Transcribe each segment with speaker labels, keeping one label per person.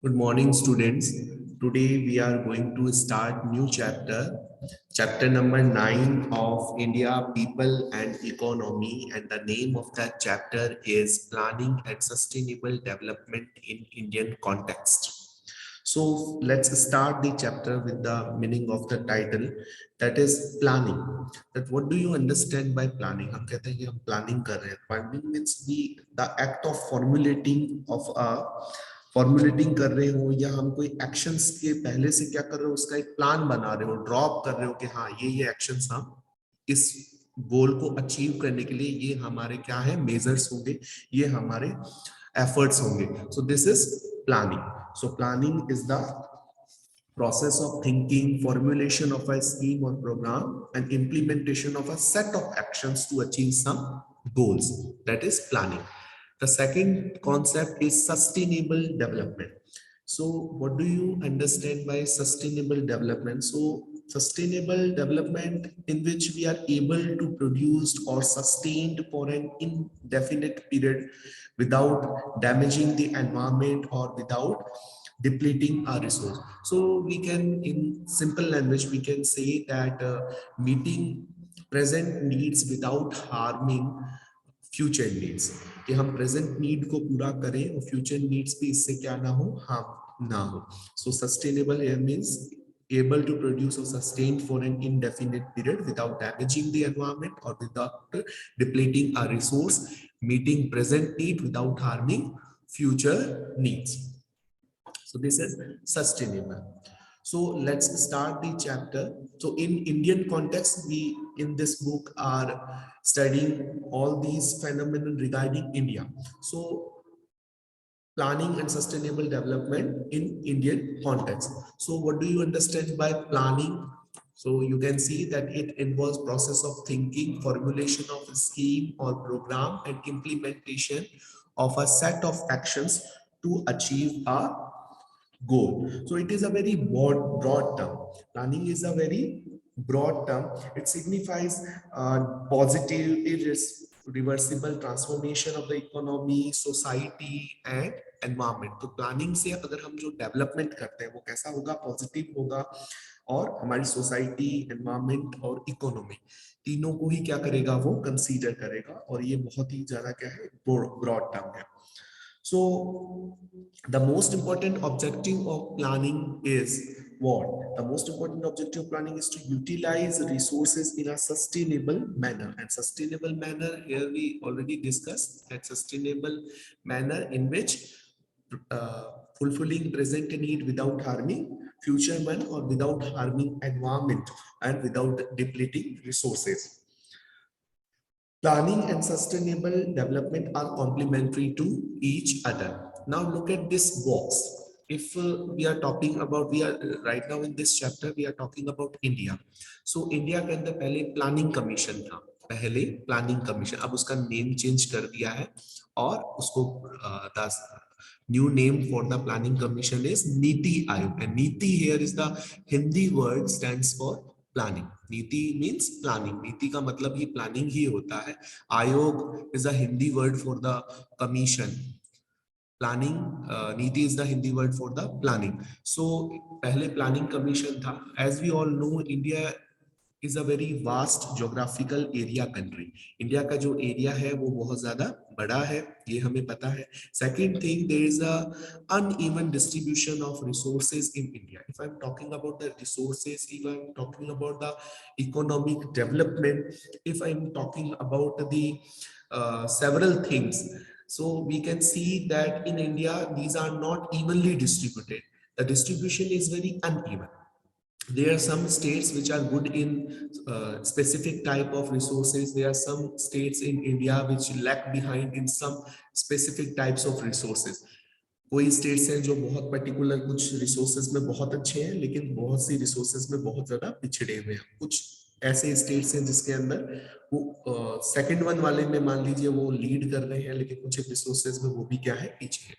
Speaker 1: Good morning, students. Today we are going to start new chapter number 9 of India, People and Economy, and the name of that chapter is Planning and Sustainable Development in Indian Context. So let's start the chapter with the meaning of the title, that is planning. That what do you understand by planning? हम कहते हैं कि हम planning कर रहे हैं. Planning means the act of formulating कर रहे हो या हम कोई एक्शंस के पहले से क्या कर रहे हो उसका एक प्लान बना रहे हो, ड्रॉप कर रहे हो कि हाँ ये एक्शंस हम इस गोल को अचीव करने के लिए ये हमारे क्या है मेजर्स होंगे, ये हमारे एफर्ट्स होंगे. सो this is planning. So planning is the process of thinking, formulation of a scheme or program, and implementation of a set of actions to achieve some goals. That is planning. The second concept is sustainable development. So what do you understand by sustainable development? So sustainable development in which we are able to produce or sustained for an indefinite period without damaging the environment or without depleting our resource. So we can, in simple language, we can say that meeting present needs without harming future needs, कि हम present need को पूरा करें और future needs भी इससे क्या ना हो, हार्म ना हो. सो sustainable air means able to produce or sustain for an indefinite period without damaging the environment or without depleting our resource, meeting present need without harming future needs. So this is sustainable. So let's start the chapter. So in Indian context, we in this book are studying all these phenomena regarding India. So planning and sustainable development in Indian context. So what do you understand by planning? So you can see that it involves process of thinking, formulation of a scheme or program, and implementation of a set of actions to achieve a goal. So it is a very broad term. Planning is a very broad term. It signifies positive, irreversible transformation of the economy, society and environment. तो planning से अगर हम जो development करते हैं वो कैसा होगा, पॉजिटिव होगा और हमारी सोसाइटी, एनवायरमेंट और इकोनॉमी तीनों को ही क्या करेगा, वो कंसीडर करेगा. और ये बहुत ही ज्यादा क्या है, ब्रॉड टर्म है. So the most important objective of planning is what? The most important objective of planning is to utilize resources in a sustainable manner. And sustainable manner, here we already discussed that sustainable manner in which fulfilling present need without harming future one or without harming environment and without depleting resources. Planning and sustainable development are complementary to each other. Now look at this box. If we are talking about, we are right now in this chapter, we are talking about India. So India के अंदर पहले planning commission था, पहले planning commission, अब उसका name change कर दिया है और उसको the new name for the planning commission is NITI Aayog. And नीति here is the Hindi word stands for planning. Niti means planning, नीति का मतलब ही प्लानिंग ही होता है. Aayog is a Hindi word for the commission. Planning, Niti is the Hindi word for the planning. So पहले planning commission था. As we all know, India is a very vast geographical area country. India का जो एरिया है वो बहुत ज्यादा बड़ा है, ये हमें पता है. Second thing, there is a uneven distribution of resources in India. If I'm talking about the resources, if I'm talking about the economic development, if I'm talking about the several things, so we can see that in India these are not evenly distributed. The distribution is very uneven. There are some states which are good in specific type of resources. There are some states in India which lag behind in some specific types of resources. कोई states हैं जो बहुत particular कुछ resources में बहुत अच्छे हैं लेकिन बहुत सी रिसोर्सेज में बहुत ज्यादा पिछड़े हुए हैं. कुछ ऐसे स्टेट्स हैं जिसके अंदर वो सेकंड वन वाले में मान लीजिए वो लीड कर रहे हैं लेकिन कुछ रिसोर्सेज में वो भी क्या है, पीछे है.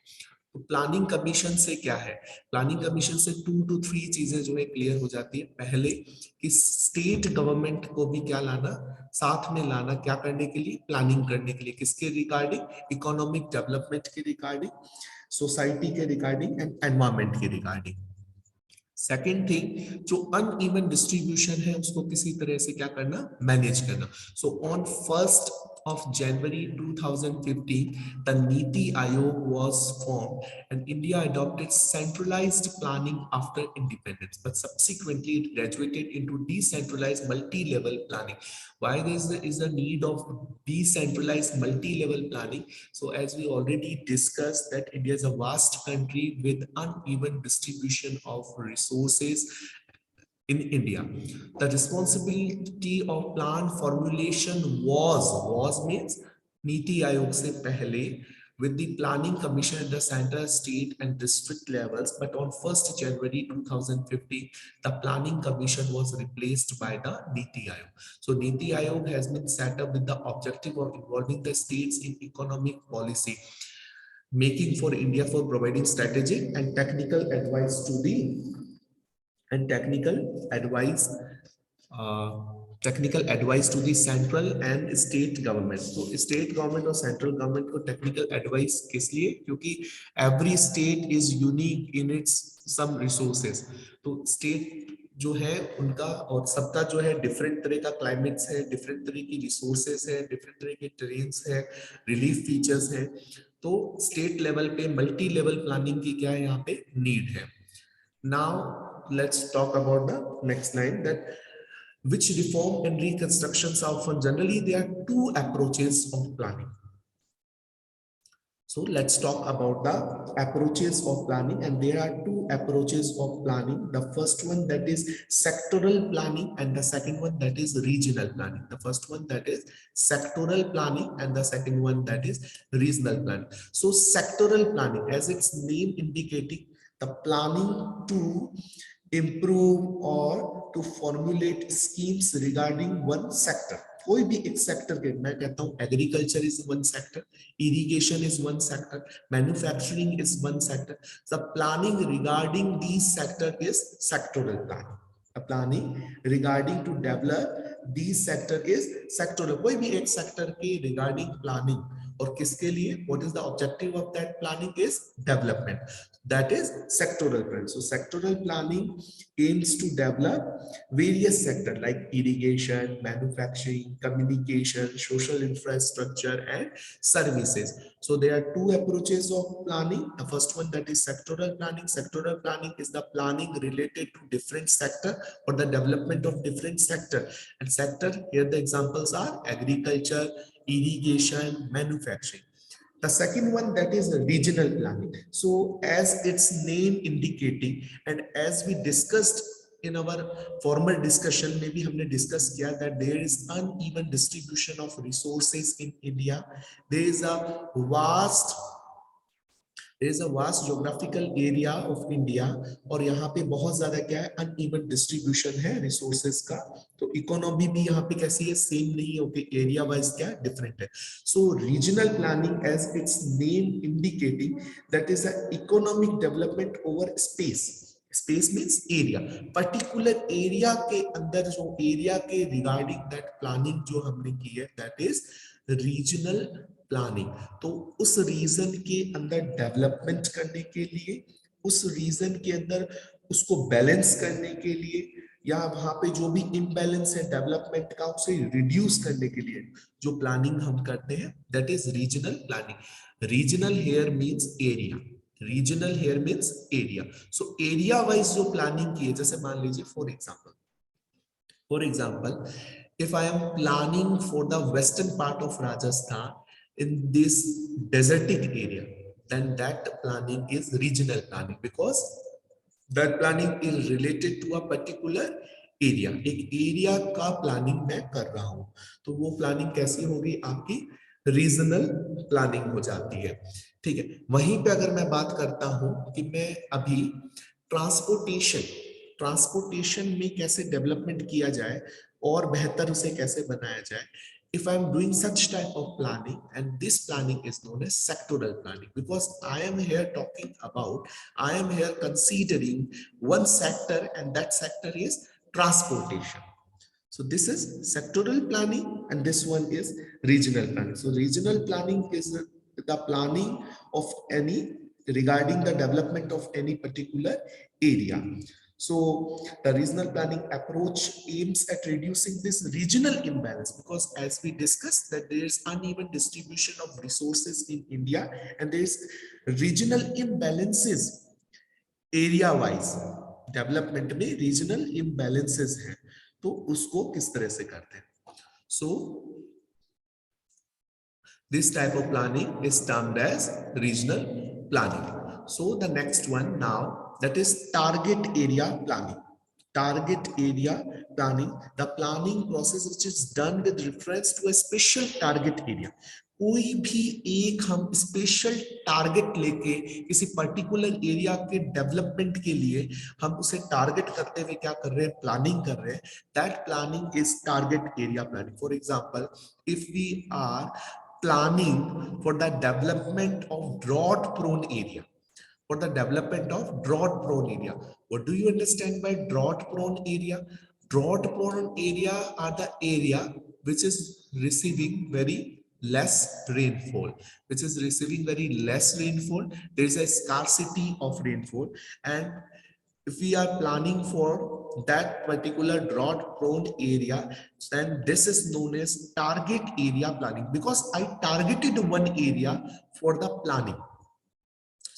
Speaker 1: तो प्लानिंग कमीशन से क्या है, प्लानिंग कमीशन से 2 to 3 चीजें जो है क्लियर हो जाती है। पहले कि स्टेट गवर्नमेंट को भी क्या लाना, साथ में लाना, क्या करने के लिए, प्लानिंग करने के लिए, किसके रिगार्डिंग, इकोनॉमिक डेवलपमेंट के रिगार्डिंग, सोसाइटी के रिगार्डिंग एंड एनवायरमेंट के रिगार्डिंग। सेकेंड थिंग, जो अनइवन डिस्ट्रीब्यूशन है उसको किसी तरह से क्या करना, मैनेज करना। So on 1st of January 2015, the Niti Aayog was formed and India adopted centralized planning after independence, but subsequently it graduated into decentralized multi-level planning. Why is the need of decentralized multi-level planning? So as we already discussed that India is a vast country with uneven distribution of resources in India. The responsibility of plan formulation was means Niti Aayog se pehle with the planning commission at the center, state and district levels, but on 1st January 2015, the planning commission was replaced by the Niti Aayog. So Niti Aayog has been set up with the objective of involving the states in economic policy making for India for providing strategic and technical advice to the technical advice to the central and state government. तो state government और central government को technical advice किस लिए, क्योंकि every state is unique in its some resources. तो state जो है उनका और सबका जो है डिफरेंट तरह का क्लाइमेट्स है, डिफरेंट तरह की रिसोर्सेस है, डिफरेंट तरह के टेरेन्स है, रिलीफ फीचर्स है। तो स्टेट लेवल पे मल्टी लेवल प्लानिंग की क्या है यहाँ पे नीड है। Now let's talk about the next line, that which reform and reconstructions are often, generally there are two approaches of planning. So let's talk about the approaches of planning, and there are two approaches of planning. The first one that is sectoral planning and the second one that is regional planning. The first one that is sectoral planning and the second one that is regional planning. So sectoral planning, as its name indicating, the planning to improve or to formulate schemes regarding one sector. कोई भी एक sector के, मैं कहता हूं agriculture is one sector, irrigation is one sector, manufacturing is one sector. The planning regarding these sector is sectoral planning. The planning regarding to develop these sector is sectoral. कोई भी एक सेक्टर के regarding planning और किसके लिए, what is the objective of that planning is development. That is sectoral planning. So sectoral planning aims to develop various sectors like irrigation, manufacturing, communication, social infrastructure and services. So there are two approaches of planning. The first one that is sectoral planning. Sectoral planning is the planning related to different sector or the development of different sector. And sector, here the examples are agriculture, irrigation, manufacturing. The second one that is regional planning. So as its name indicating and as we discussed in our formal discussion में भी हमने discuss किया that there is uneven distribution of resources in India. There is a vast geographical area of India और यहाँ पे बहुत ज्यादा क्या है, uneven distribution है resources का. तो इकोनॉमी भी यहाँ पे कैसी है, सेम नहीं होगी, एरिया वाइज क्या डिफरेंट है. So regional planning as its name indicating that is a economic development over space. Space means area, particular area के अंदर जो एरिया के रिगार्डिंग दैट प्लानिंग जो हमने की है दैट इज रीजनल प्लानिंग. तो उस रीजन के अंदर डेवलपमेंट करने के लिए, उस रीजन के अंदर उसको बैलेंस करने के लिए, या वहां पे जो भी इम्बैलेंस है डेवलपमेंट का उसे रिड्यूस करने के लिए जो प्लानिंग हम करते हैं that is regional planning. Regional here means area, regional here means area. So area wise जो प्लानिंग की है, जैसे मान लीजिए for example if I am planning for the western part of Rajasthan in this desertic area, then that planning is regional planning because that planning is related to a particular area. एक area का planning मैं कर रहा हूं, तो वो planning कैसी होगी, आपकी रीजनल प्लानिंग हो जाती है. ठीक है. वहीं पे अगर मैं बात करता हूं कि मैं अभी ट्रांसपोर्टेशन में कैसे डेवलपमेंट किया जाए और बेहतर उसे कैसे बनाया जाए, if I'm doing such type of planning, and this planning is known as sectoral planning, because I am here talking about, I am here considering one sector, and that sector is transportation. So this is sectoral planning, and this one is regional planning. So regional planning is the planning of any, regarding the development of any particular area. So the regional planning approach aims at reducing this regional imbalance, because as we discussed that there is uneven distribution of resources in India, and there is regional imbalances area wise development में regional imbalances हैं, तो उसको किस तरह से करते हैं. सो this type of planning is termed as regional planning. So the next one now, that is target area planning. Target area planning, the planning process which is done with reference to a special target area. कोई भी एक हम special target लेके किसी particular area के development के लिए हम उसे टारगेट करते हुए क्या कर रहे हैं, प्लानिंग कर रहे हैं. That planning is target area planning. For example, if we are planning for the development of drought prone area, for the development of drought prone area. What do you understand by drought prone area? Drought prone area are the area which is receiving very less rainfall, which is receiving very less rainfall. There is a scarcity of rainfall, and if we are planning for that particular drought prone area, then this is known as target area planning, because I targeted one area for the planning.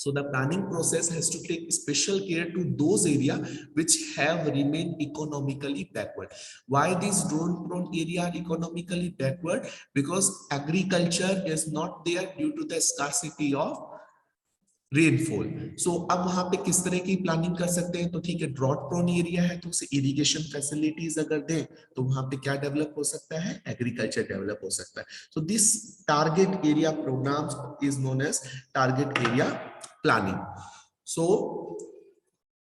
Speaker 1: So the planning process has to take special care to those areas which have remained economically backward. Why these drought prone area are economically backward? Because agriculture is not there due to the scarcity of rainfall. So अब वहां पे किस तरह की planning कर सकते हैं, तो ठीक है, ड्रॉट प्रोन एरिया है तो उसे इरिगेशन फैसिलिटीज अगर दें तो वहां पे क्या डेवलप हो सकता है, एग्रीकल्चर डेवलप हो सकता है. So this target area programs is known as target area planning. So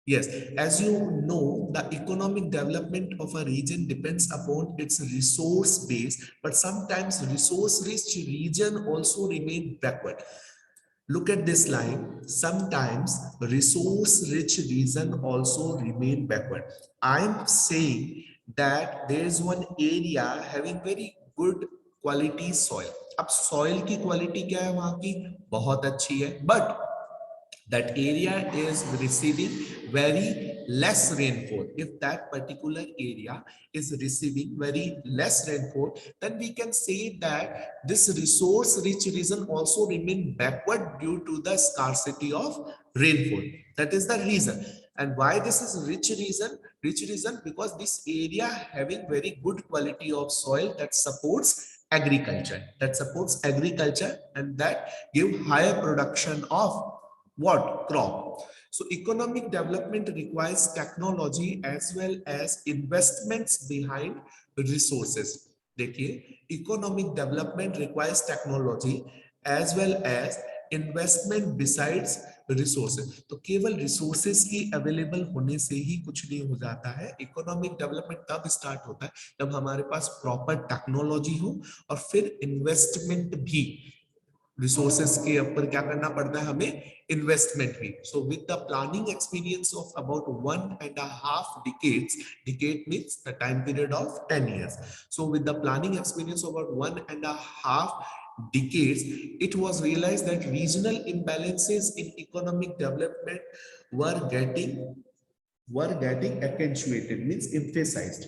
Speaker 1: yes, as you know, the economic development of a region depends upon its resource base, but sometimes resource rich region also remain backward. Look at this line. Sometimes resource-rich region also remain backward. I'm saying that there is one area having very good quality soil. अब soil की quality क्या है वहां की, बहुत अच्छी है, but that area is receiving very less rainfall. If that particular area is receiving very less rainfall, then we can say that this resource rich region also remain backward due to the scarcity of rainfall. That is the reason. And why this is rich region? Rich region because this area having very good quality of soil that supports agriculture, and that give higher production of what? Crop. So economic development requires technology as well as investments behind resources. देखिए, economic development requires technology as well as investment besides resources. तो केवल resources की available होने से ही कुछ नहीं हो जाता है. Economic development तब start होता है जब हमारे पास proper technology हो और फिर investment भी. रिसोर्सेस के ऊपर क्या करना पड़ता है हमें, इन्वेस्टमेंट भी. So with the planning experience of about 1.5 decades, decade means the time period of 10 years. So with the planning experience of about 1.5 decades, it was realized that regional imbalances in economic development were getting accentuated, means emphasized.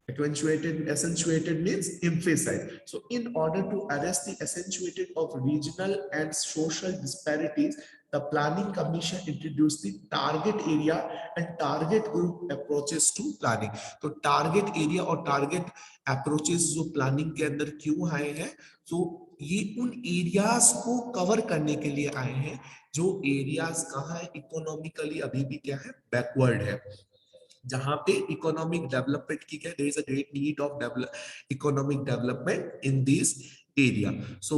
Speaker 1: Accentuated means emphasized. So in order to arrest the accentuated of regional and social disparities, the planning commission introduced the target area and target group approaches to planning. तो target area और target approaches जो planning के अंदर क्यों आए हैं, तो ये उन एरियाज को कवर करने के लिए आए हैं जो एरियाज कहाँ है, इकोनॉमिकली अभी भी क्या है, बैकवर्ड है, जहां पे इकोनॉमिक डेवलपमेंट की क्या, there is a great need of economic development in this area. So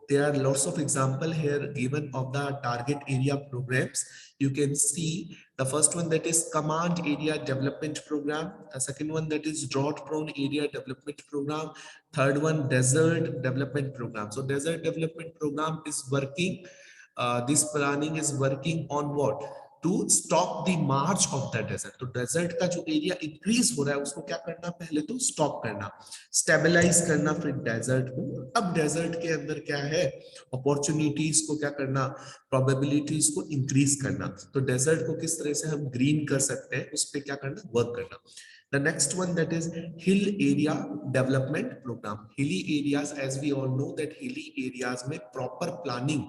Speaker 1: there are lots of example here given of the target area programs. You can see the first one, that is command area development program. The second one, that is drought prone area development program. Third one, desert development program. So desert development program is working, this planning is working on what? To stop the march of the desert. तो desert का जो area increase हो रहा है उसको क्या करना, पहले तो स्टॉप करना, स्टेबलाइज करना फिर डेजर्ट को। अब डेजर्ट के अंदर क्या है, अपॉर्चुनिटीज को क्या करना, प्रोबेबिलिटीज को इंक्रीज करना। तो डेजर्ट को किस तरह से हम ग्रीन कर सकते हैं उस पर क्या करना, वर्क करना। The next one, that is hill area development program. Hilly areas, as we all know that hilly areas में proper planning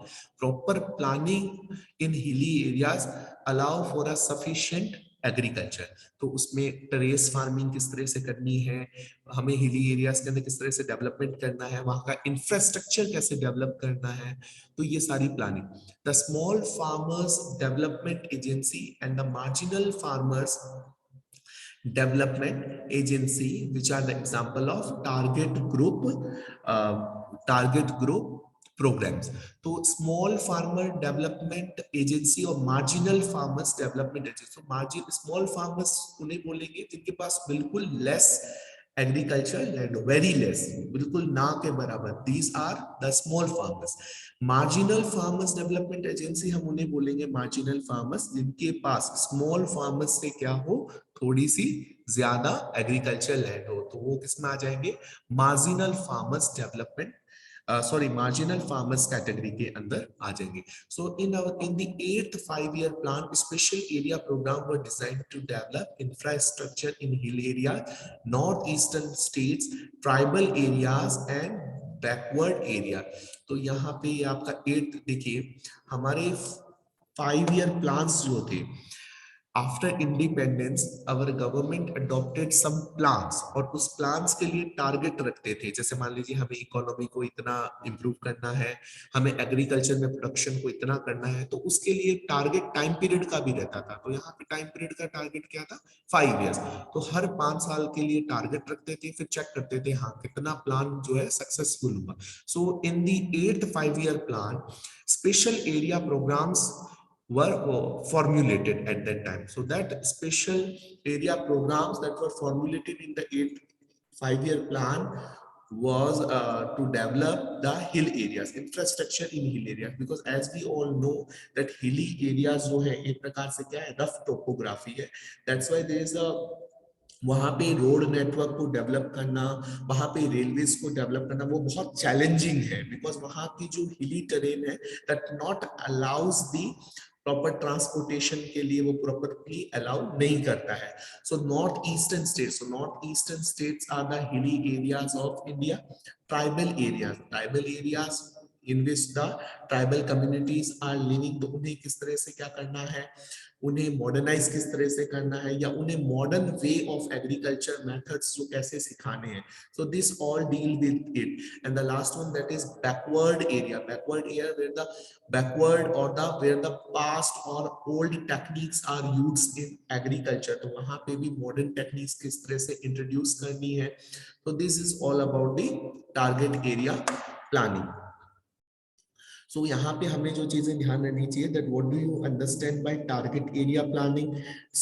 Speaker 1: in hilly areas allow for a sufficient agriculture. तो उसमें टेरेस फार्मिंग किस तरह से करनी है, हमें हिली एरियाज के अंदर किस तरह से डेवलपमेंट करना है, वहां का इंफ्रास्ट्रक्चर कैसे डेवलप करना है, तो ये सारी planning. The small farmers development agency and the marginal farmers development agency, which are the example of target group programs. तो स्मॉल फार्मर डेवलपमेंट एजेंसी और मार्जिनल फार्मर्स डेवलपमेंट एजेंसी। तो मार्जिन स्मॉल फार्मर्स उन्हें बोलेंगे जिनके पास बिल्कुल less agriculture land, very less, बिल्कुल ना के बराबर, these are the small farmers. Marginal farmers development agency हम उन्हें बोलेंगे मार्जिनल फार्मर्स जिनके पास स्मॉल फार्मर्स से क्या हो, थोड़ी सी ज्यादा एग्रीकल्चर लैंड हो, तो वो किसमें आ जाएंगे, marginal farmers development marginal farmers category के अंदर आ जाएंगे। So in the 8th 5-year plan, special area programme were designed to develop infrastructure in hill area, north eastern states, tribal areas and backward area. तो यहाँ पे आपका 8 देखिए, हमारे 5-year प्लान्स जो थे, after independence our government adopted some plans, और उस प्लान्स के लिए टारगेट रखते थे। जैसे मान लीजिए हमें इकोनॉमी को इतना इंप्रूव करना है, हमें एग्रीकल्चर में प्रोडक्शन को इतना करना है, तो उसके लिए टारगेट टाइम पीरियड का भी रहता था। तो यहाँ पे टाइम पीरियड का टारगेट क्या था, 5 years। तो हर 5 साल के लिए टारगेट रखते थे, फिर चेक करते थे हाँ कितना प्लान जो है सक्सेसफुल हुआ। So in the 8th 5-year plan, special area programmes were formulated at that time. So that special area programs that were formulated in the 8th 5-year plan was to develop the hill areas, infrastructure in hill areas, because as we all know that hilly areas जो है एक प्रकार से क्या है, rough topography है। That's why there is a वहां पे रोड नेटवर्क को डेवलप करना, वहां पे रेलवेज को डेवलप करना वो बहुत चैलेंजिंग है, बिकॉज वहां की जो हिली टेरेन है that not allows the proper transportation के लिए, वो प्रॉपरली अलाउ नहीं करता है। So north eastern states are the hilly areas of India, tribal areas in which the tribal communities are living. तो उन्हें किस तरह से क्या करना है, उन्हें मॉडर्नाइज किस तरह से करना है, या उन्हें modern way of agriculture methods जो कैसे सिखाने हैं। So this all deal with it. And the last one, that is backward area where the past or old techniques are used in agriculture। तो वहां पे भी मॉडर्न टेक्निक्स किस तरह से इंट्रोड्यूस करनी है। तो this is all about the target area planning. So यहाँ पे हमें जो चीजें ध्यान रखनी चाहिए, that what do you understand by target area planning,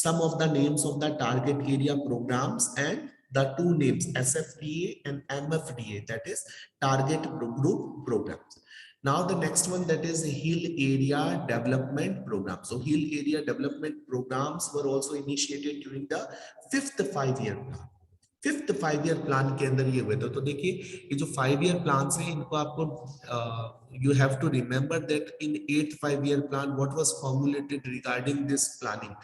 Speaker 1: some of the names of the target area programmes and the two names SFDA and MFDA, that is target group programs. Now the next one, that is hill area development program. So hill area development programs were also initiated during the 5th 5-year plan। 5th 5-year plan के अंदर ये हुए थे। तो देखिए ये जो 5-year plan है इनको आपको you have to remember that in 8th 5-year plan what was formulated regarding this planning,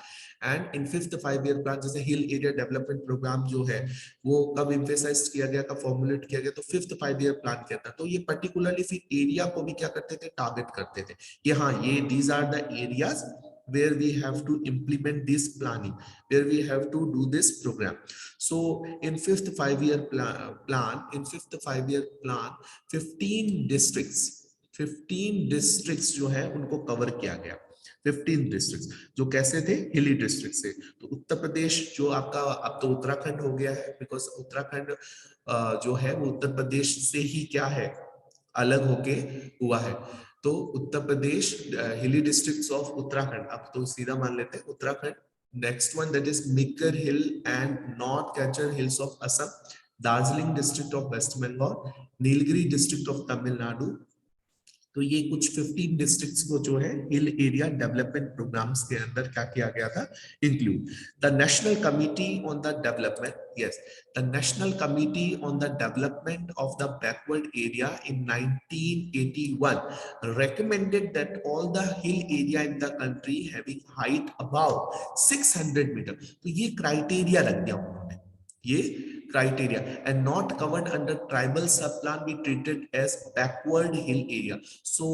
Speaker 1: and in 5th 5-year plan जैसे हिल एरिया डेवलपमेंट प्रोग्राम जो है वो कब एम्फेसाइज किया गया, कब फॉर्मुलेट किया गया, तो 5th 5-year प्लान के अंदर। तो ये पर्टिकुलरली फिर एरिया को भी क्या करते थे, टारगेट करते थे कि हाँ ये these are the areas where we have to implement this planning, where we have to do this program. So in 5th 5-year plan, 15 districts जो है उनको कवर किया गया। 15 डिस्ट्रिक्ट्स जो कैसे थे, हिली डिस्ट्रिक्ट से। तो उत्तर प्रदेश जो आपका अब तो उत्तराखंड हो गया है, बिकॉज उत्तराखंड जो है वो उत्तर प्रदेश से ही क्या है, अलग होके हुआ है। तो उत्तर प्रदेश, हिली डिस्ट्रिक्ट्स ऑफ उत्तराखंड, अब तो सीधा मान लेते हैं Uttarakhand. Next one that is Mikir hill and north Cachar hills of Assam, Darjeeling district of West Bengal, Nilgiri district of Tamil Nadu. तो ये कुछ 15 डिस्ट्रिक्ट्स को जो है हिल एरिया डेवलपमेंट प्रोग्राम्स के अंदर क्या किया गया था, include. The national committee on the development, yes, the national committee on the development of the backward area in 1981 recommended that all the hill area in the country having height above 600 metre, तो ये criteria रख दिया उन्होंने, ये criteria, and not covered under tribal subplan be treated as backward hill area. So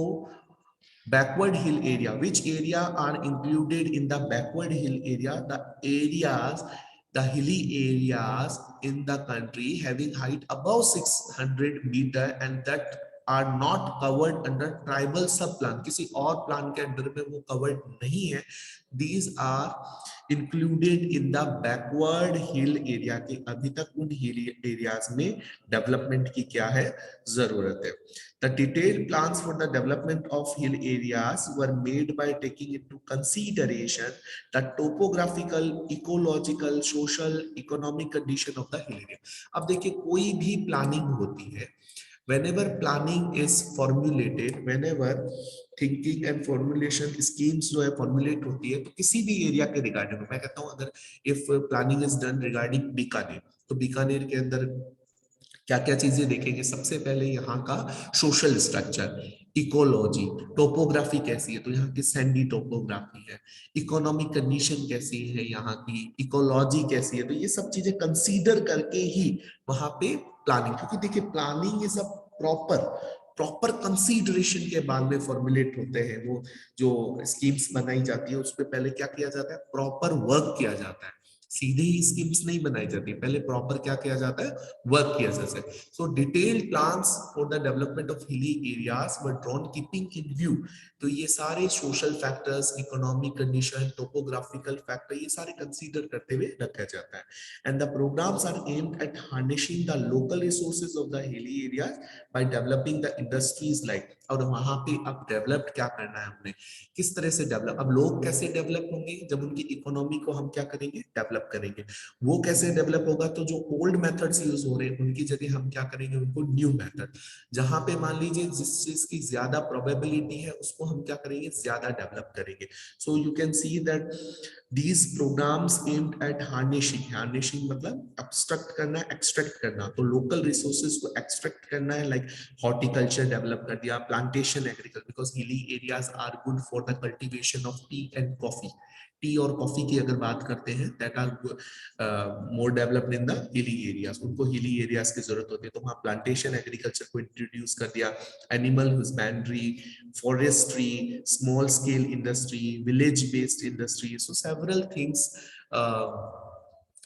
Speaker 1: backward hill area, which area are included in the backward hill area? The areas, the hilly areas in the country having height above 600 meter and that are not covered under tribal subplan, किसी और plan के under में वो covered नहीं है, these are included in the backward hill area, के अभी तक उन हिल एरियाज में डेवलपमेंट की क्या है, जरूरत है। The detailed plans for the development of hill areas were made by taking into consideration the topographical, ecological, social, economic condition of the hill area. अब देखिए कोई भी प्लानिंग होती है, whenever planning is formulated, whenever thinking and formulation schemes जो है formulate होती है, तो किसी भी एरिया के रिगार्डिंग, मैं कहता हूँ अगर if planning is done regarding Bikaner, तो बीकानेर के अंदर क्या क्या चीजें देखेंगे, सबसे पहले यहाँ का सोशल स्ट्रक्चर, इकोलॉजी, टोपोग्राफी कैसी है, तो यहाँ की सैंडी टोपोग्राफी है, इकोनॉमिक कंडीशन कैसी है यहाँ की, इकोलॉजी कैसी है, तो ये सब चीजें कंसीडर करके ही वहां पे प्लानिंग, क्योंकि देखिए प्लानिंग ये सब प्रॉपर कंसीडरेशन के बाद में फॉर्मुलेट होते हैं, वो जो स्कीम्स बनाई जाती है उसपे पहले क्या किया जाता है, प्रॉपर वर्क किया जाता है, सीधे ही स्कीम्स नहीं बनाई जाती, पहले प्रॉपर क्या किया जाता है, वर्क किया जाता है। So detailed plans for the development of hilly areas were drawn keeping in view, तो ये सारे social factors, economic condition, topographical factor, ये सारे कंसीडर करते हुए रखा जाता है। And the programs are aimed at harnessing the local resources of the hilly areas by developing the industries like, और वहां पे अब डेवलप क्या करना है हमने, किस तरह से डेवलप, अब लोग कैसे डेवलप होंगे, जब उनकी इकोनॉमी को हम क्या करेंगे, डेवलप करेंगे। वो कैसे डेवलप होगा, तो जो ओल्ड मेथड्स यूज हो रहे हैं उनकी जगह हम क्या करेंगे, उनको न्यू मेथड, जहां पे मान लीजिए जिस चीज की ज्यादा प्रोबेबिलिटी है उसको हम क्या करेंगे, ज्यादा डेवलप करेंगे। So you can see that these programs aimed at harnessing मतलब abstract करना, extract करना, तो local resources को extract करना है, like horticulture develop कर दिया, plantation agriculture, because hilly areas are good for the cultivation of tea and coffee, tea और कॉफी की अगर बात करते हैं, that are more developed in the hilly areas, उनको हिली एरियाज की जरूरत होती है, तो वहां प्लांटेशन एग्रीकल्चर को इंट्रोड्यूस कर दिया, animal husbandry, forestry, small scale industry, village based industry, so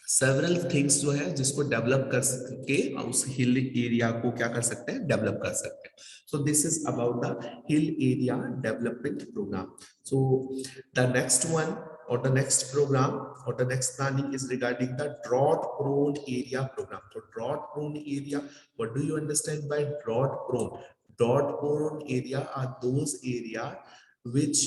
Speaker 1: several things जो है जिसको डेवलप कर सके, उस हिल एरिया को क्या कर सकते हैं, डेवलप कर सकते हैं। So this is about the hill area development program. So the next one or the next program or the next planning is regarding the drought prone area program. So drought prone area, what do you understand by drought prone? Drought prone area are those area which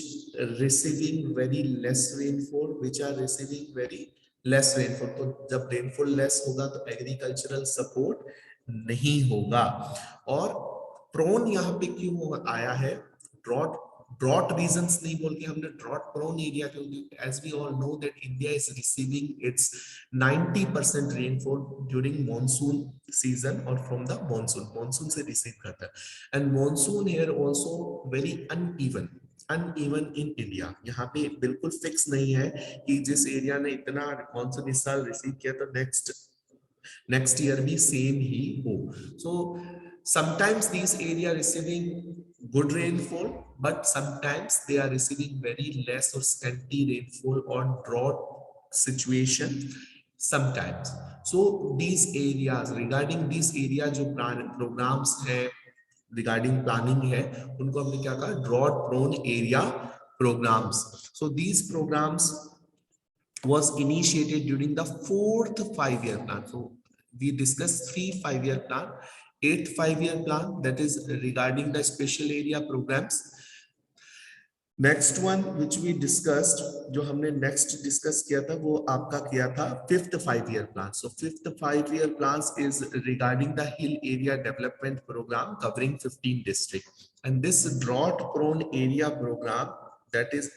Speaker 1: receiving very less rainfall, which are receiving very less rainfall. तो जब rainfall less होगा तो agricultural support नहीं होगा। और prone यहाँ पे क्यों आया है, ड्रॉट रीजंस नहीं बोल के हमने ड्रॉट प्रोन एरिया, क्योंकि as we all know that India is receiving its 90% rainfall during monsoon season और फ्रॉम द मॉनसून से रिसीव करता है, and monsoon here also very uneven in India, यहाँ पे बिल्कुल फिक्स नहीं है कि जिस एरिया ने इतना मॉनसून इस साल रिसीव किया तो नेक्स्ट ईयर भी सेम ही हो। सो sometimes these area receiving good rainfall, but sometimes they are receiving very less or scanty rainfall on drought situation sometimes. So these areas, regarding these area जो programs है regarding planning है, उनको हमने क्या कहा, drought prone area programs. So these programs was initiated during the 4th 5-year plan. So we discussed 3 5-year plan. 8th 5-year plan, that is regarding the special area programs. Next one which we discussed, जो हमने next discuss किया था वो आपका किया था 5th 5-year plan. So 5th 5-year plans is regarding the hill area development program covering 15 districts, and this drought prone area program that is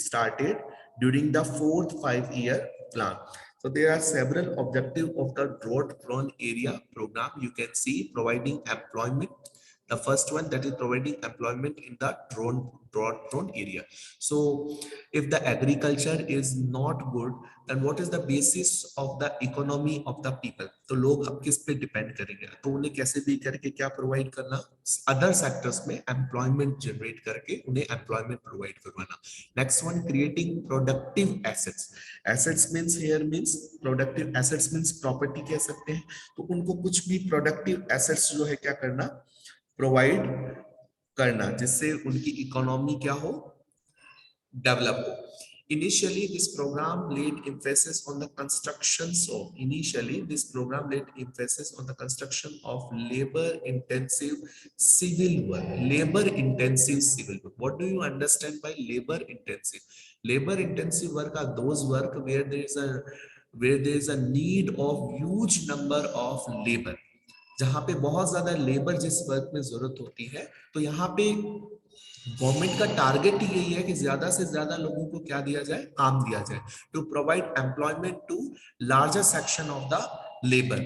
Speaker 1: started during the 4th 5-year plan. So there are several objectives of the drought prone area program. You can see providing employment. The first one, that is providing employment in the drought prone area. So if the agriculture is not good, then what is the basis of the economy of the people? तो लोग अब किस पे depend करेंगे? तो उन्हें कैसे भी करके क्या प्रोवाइड करना, अदर सेक्टर्स में एम्प्लॉयमेंट जनरेट करके उन्हें एम्प्लॉयमेंट प्रोवाइड करवाना. Next one, creating productive assets. Assets means here means productive assets means property कह सकते हैं. तो उनको कुछ भी प्रोडक्टिव एसेट्स जो है क्या करना, प्रोवाइड करना, जिससे उनकी इकोनॉमी क्या हो, डेवलप हो. Initially, this program laid emphasis on the constructions of. Initially, this program laid emphasis on the construction of labor-intensive civil work. Labor-intensive civil work. What do you understand by labor-intensive? Labor-intensive work are those work where there is a need of huge number of labor. जहां पे बहुत ज्यादा labour जिस work में जरूरत होती है, तो यहाँ पे गवर्नमेंट का टारगेट ही यही है कि ज्यादा से ज्यादा लोगों को क्या दिया जाए, काम दिया जाए, to provide employment to larger section of the labour.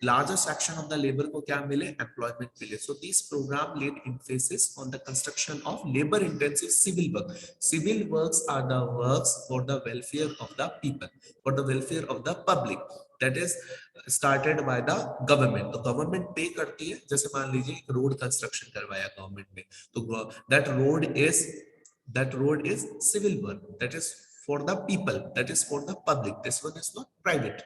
Speaker 1: Larger section of the labour को क्या मिले, एम्प्लॉयमेंट मिले. So this program laid emphasis on the construction of labour intensive civil work. Civil works are the works for the welfare of the people, for the welfare of the public, that is started by the government. तो government pay करती है. जैसे मान लीजिए एक road construction करवाया government ने, तो that road is civil work, that is for the people, that is for the public. This one is not private.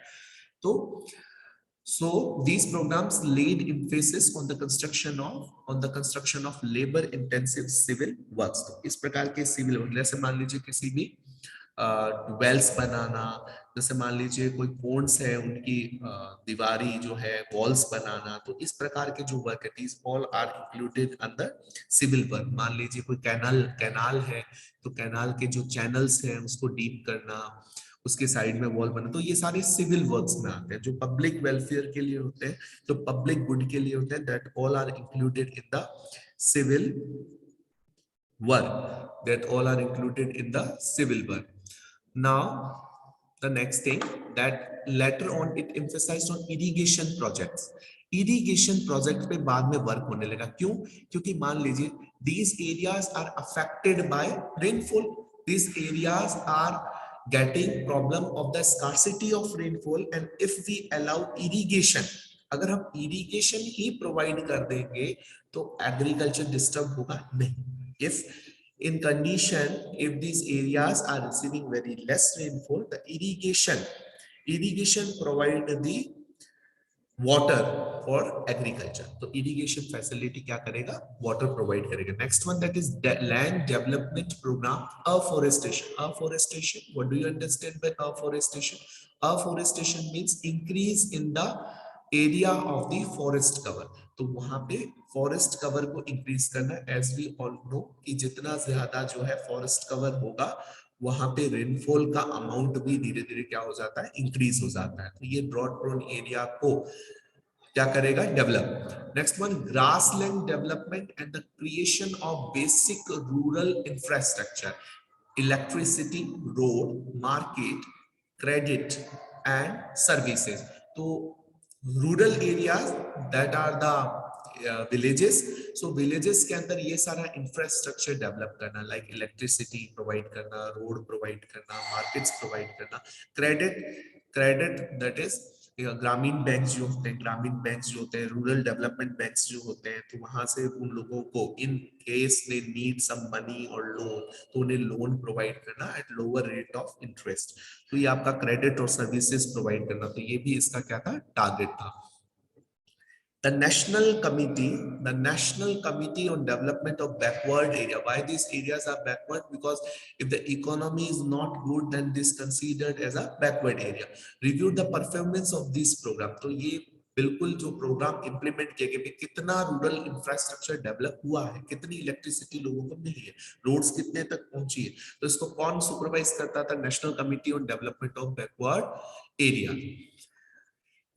Speaker 1: So these programs laid emphasis on the construction of labor intensive civil works. तो इस प्रकार के civil work, जैसे मान लीजिए किसी भी Wales बनाना, जैसे मान लीजिए कोई पोन्स है उनकी दीवारी जो है, वॉल्स बनाना, तो इस प्रकार के जो वर्क है, these all are included under civil work. मान लीजिए कोई कैनाल है, तो कैनाल के जो चैनल्स हैं उसको डीप करना, उसके साइड में वॉल बना, तो ये सारे सिविल वर्क्स में आते हैं, जो पब्लिक वेलफेयर के लिए होते हैं, जो पब्लिक गुड के लिए होते हैं. That all are included in the civil work, that all are included in the civil work. Now the next thing, that later on it emphasized on irrigation projects. irrigation project पे बाद में work होने लगा. क्यों? क्योंकि मान लीजिए these areas are affected by rainfall. These areas are getting problem of the scarcity of rainfall, and if we allow irrigation, अगर हम irrigation ही प्रोवाइड कर देंगे तो एग्रीकल्चर डिस्टर्ब होगा नहीं. if in condition, if these areas are receiving very less rainfall, the irrigation provide the water for agriculture. तो irrigation facility क्या करेगा, water provide करेगा. Next one, that is land development program, afforestation. Afforestation, what do you understand by afforestation? Afforestation means increase in the area of the forest cover. तो वहां पे forest cover को increase करना. As we all no कि जितना ज्यादा जो है फॉरेस्ट कवर होगा, वहां पे रेनफॉल का अमाउंट भी धीरे धीरे क्या हो जाता है, इंक्रीज हो जाता है. तो ये ड्रॉट प्रोन एरिया को क्या करेगा, develop. Next one, grassland development and the creation of basic rural infrastructure, electricity, road, market, credit and services. तो rural areas that are the villages. So villages के अंदर ये सारा इंफ्रास्ट्रक्चर डेवलप करना, like electricity provide करना, road provide करना, markets provide करना, credit that is Gramin bank जो होते हैं, ग्रामीण बैंक जो होते हैं, रूरल डेवलपमेंट बैंक्स जो होते हैं, तो वहां से उन लोगों को in case they need some money और लोन, तो उन्हें लोन प्रोवाइड करना at lower rate of interest. तो ये आपका क्रेडिट और सर्विसेज प्रोवाइड करना, तो ये भी इसका क्या था, टारगेट था. The National Committee on Development of Backward Area. Why these areas are backward? Because if the economy is not good, then this considered as a backward area. Review the performance of this program. तो ये बिल्कुल जो programme implement किए गए, कितना rural infrastructure develop हुआ है, कितनी इलेक्ट्रिसिटी लोगों को मिली है, रोड्स कितने तक पहुंची है, तो इसको कौन सुपरवाइज करता था? National committee on development of backward area.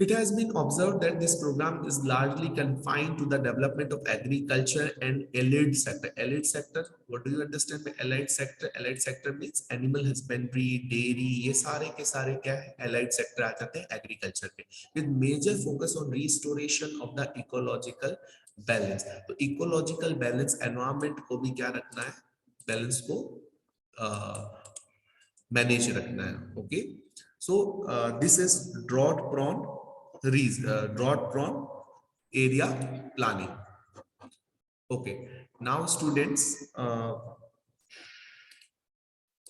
Speaker 1: It has been observed that this program is largely confined to the development of agriculture and allied sector. Allied sector, what do you understand by allied sector? Allied sector means animal husbandry, dairy, ये सारे के सारे क्या है? Allied sector आ जाते हैं agriculture पे, with major focus on restoration of the ecological balance. तो ecological balance, environment को भी क्या रखना है? Balance को मैनेज रखना है. Okay, so this is drought prone area planning. Okay, now students,